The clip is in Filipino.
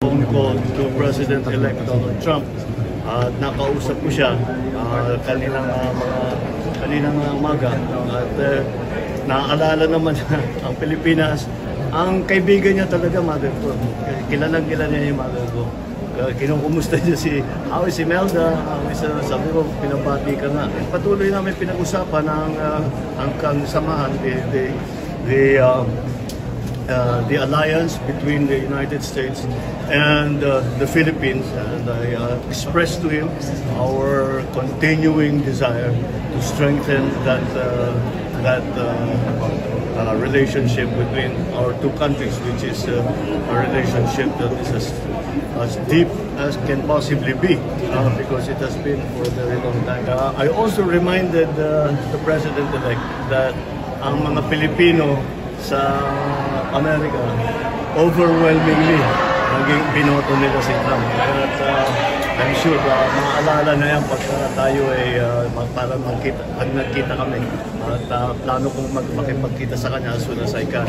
phone call to President-elect Donald Trump. At nakausap ko siya kaninang umaga. At naaalala naman ang Pilipinas. Ang kaibigan niya talaga, mother ko. Kilala niya yung mother ko. Kinukumusta niya how is Imelda? Sabi ko, pinabati ka nga. Patuloy namin pinag-usapan ang samahan, the alliance between the United States and the Philippines, and I expressed to him our continuing desire to strengthen that relationship between our two countries, which is a relationship that is as deep as can possibly be, because it has been for a very long time. I also reminded the President-elect that ang mga Pilipino sa Amerika, overwhelmingly, naging binoto nila si Trump. At I'm sure maaalala na yan pagka tayo ay parang nagkita kami. At plano kong makipagkita sa kanya as soon as I can.